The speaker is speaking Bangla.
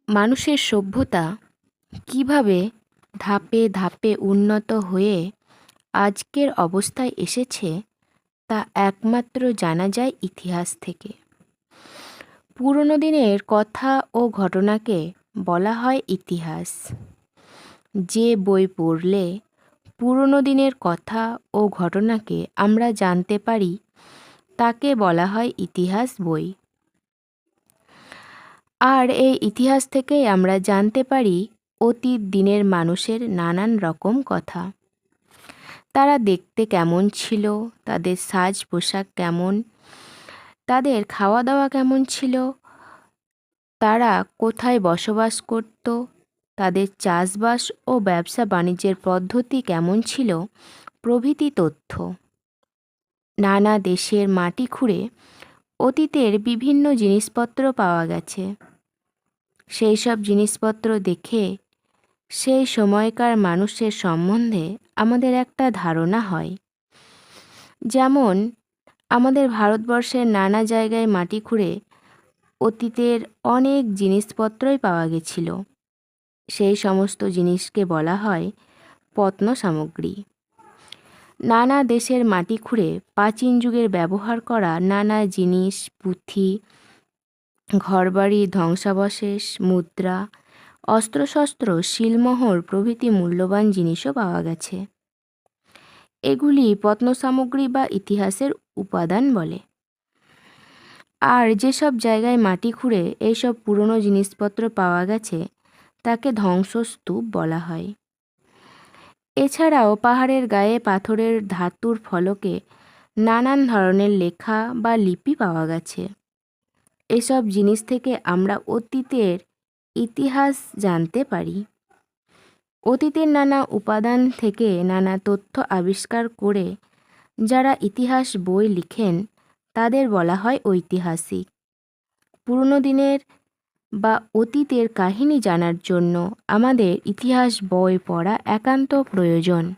মানুষের সভ্যতা কিভাবে ধাপে ধাপে উন্নত হয়ে আজকের অবস্থায় এসেছে তা একমাত্র জানা যায় ইতিহাস থেকে। পুরনো দিনের কথা ও ঘটনাকে বলা হয় ইতিহাস। যে বই পড়লে পুরনো দিনের কথা ও ঘটনাকে আমরা জানতে পারি তাকে বলা হয় ইতিহাস বই। আর এই ইতিহাস থেকেই আমরা জানতে পারি অতীত দিনের মানুষের নানান রকম কথা। তারা দেখতে কেমন ছিল, তাদের সাজ পোশাক কেমন, তাদের খাওয়া দাওয়া কেমন ছিল, তারা কোথায় বসবাস করত, তাদের চাষবাস ও ব্যবসা বাণিজ্যের পদ্ধতি কেমন ছিল প্রভৃতি তথ্য। নানা দেশের মাটি খুঁড়ে অতীতের বিভিন্ন জিনিসপত্র পাওয়া গেছে। সেই সব জিনিসপত্র দেখে সেই সময়কার মানুষের সম্বন্ধে আমাদের একটা ধারণা হয়। যেমন আমাদের ভারতবর্ষের নানা জায়গায় মাটি খুঁড়ে অতীতের অনেক জিনিসপত্রই পাওয়া গেছিল। সেই সমস্ত জিনিসকে বলা হয় প্রত্নসামগ্রী। নানা দেশের মাটি খুঁড়ে প্রাচীন যুগের ব্যবহার করা নানা জিনিস, পুঁথি, ঘরবাড়ি, ধ্বংসাবশেষ, মুদ্রা, অস্ত্রশস্ত্র, শিলমোহর প্রভৃতি মূল্যবান জিনিসও পাওয়া গেছে। এগুলি প্রত্নসামগ্রী বা ইতিহাসের উপাদান বলে। আর যেসব জায়গায় মাটি খুঁড়ে এইসব পুরনো জিনিসপত্র পাওয়া গেছে তাকে ধ্বংসস্তূপ বলা হয়। এছাড়াও পাহাড়ের গায়ে পাথরের ধাতুর ফলকে নানান ধরনের লেখা বা লিপি পাওয়া গেছে। এসব জিনিস থেকে আমরা অতীতের ইতিহাস জানতে পারি। অতীতের নানা উপাদান থেকে নানা তথ্য আবিষ্কার করে যারা ইতিহাস বই লিখেন তাদের বলা হয় ঐতিহাসিক। পুরনো দিনের বা অতীতের কাহিনী জানার জন্য আমাদের ইতিহাস বই পড়া একান্ত প্রয়োজন।